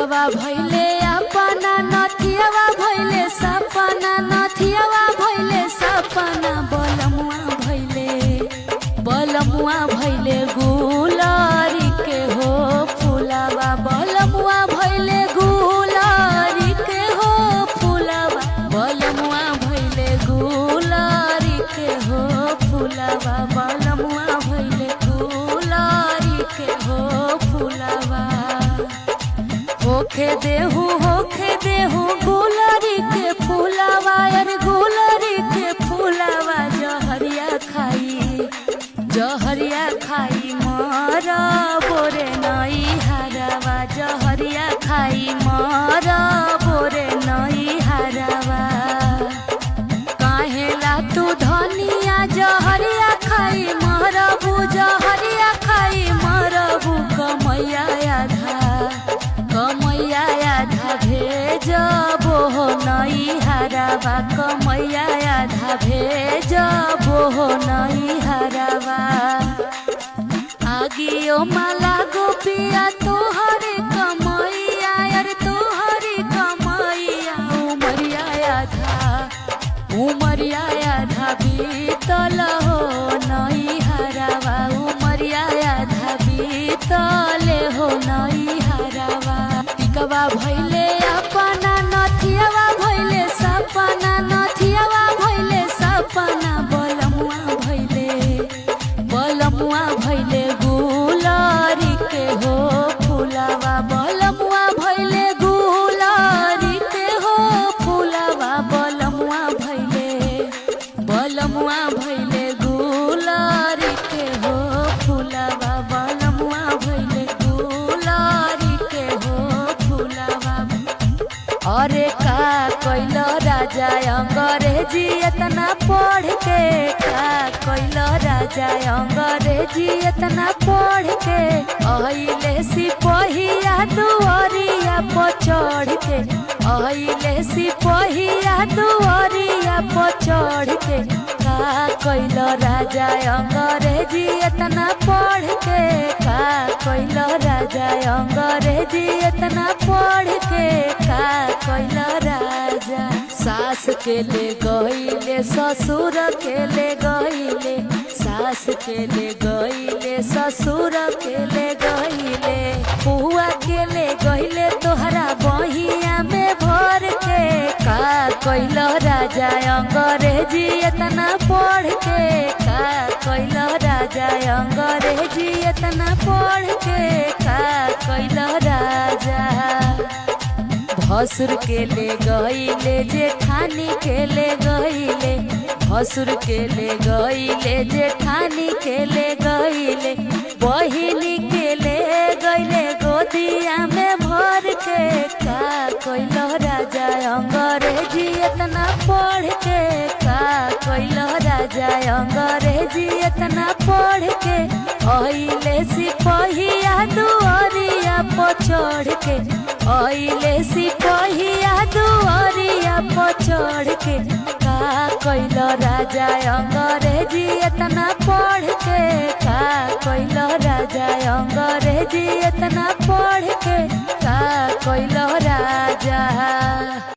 टिकवा भइले अपना नथियावा भइले सपना नथियावा भइले सपना बलमुआ भइले गुलारी के हो फुलावा बलमुआ भइले गुलारी के हो फुलावा बलमुआ भइले गुलारी के हो फुलावा बलमुआ भइले गुलारी के हो फुलावा होखे देहू गुलारी के फुलावा यार गुलारी के फुलावा जहरिया खाई मरा बोरे नई हरावा जहरिया खाई मरा बोरे नई हरावा काहेला तू धनिया जहरिया खाई मरबू जहरिया खाई मरबू कमैया आधा भेजबो नई हरावा कमैया आधा भेजबो नई हरावा आगियो माला गोपिया तोहरे कमैया यार तोहरे कमैया उमरिया आधा बीतल हो नई हरावा उमरिया आधा बीतल हो नई हरावा टिकवा भइले अपना नथियावा भइले सपना नथियावा भइले सपना बलमुआ भइले गुलारी के हो फुलावा बलमुआ भइले गुलारी के हो फुलावा बलमुआ भइले गुलारी के हो फुलावा बलमुआ भइले गुलारी के हो फुलावा अरे का कैल राजा अंग्रेजी इतना पढ़ के का कैल राजा अंग्रेजी इतना पढ़ के अइले सिपहिया दुआरिया पर चढ़ के अइले सिपहिया दुआरिया पर चढ़ के का कैल राजा अंग्रेजी इतना पढ़ के का कैल राजा अंग्रेजी इतना पढ़ के का कैल राजा सास के ले गइले ससुर के ले गइले सास के ले गइले ससुर के ले गइले पुआ के ले गइले तोहरा बहिया में भर के का कैल राजा अंग्रेजी इतना पढ़ के का कैल राजा अंग्रेजी इतना पढ़ के का कैल राजा भसुर के ले गइले जेठानी के ले गइले भसुर के ले गइले जेठानी के ले गइले बहिनी के ले गइले गोदिया में भर के का कैल राजा अंग्रेजी इतना पढ़ के का कैल राजा अंग्रेजी इतना पढ़ के अइले सिपहिया दुआरिया पर चढ़ के अइले सिपहिया दुआरिया पर चढ़ के का कैल राजा अंग्रेजी इतना पढ़ के का कैल राजा अंग्रेजी इतना पढ़ के का कैल राजा।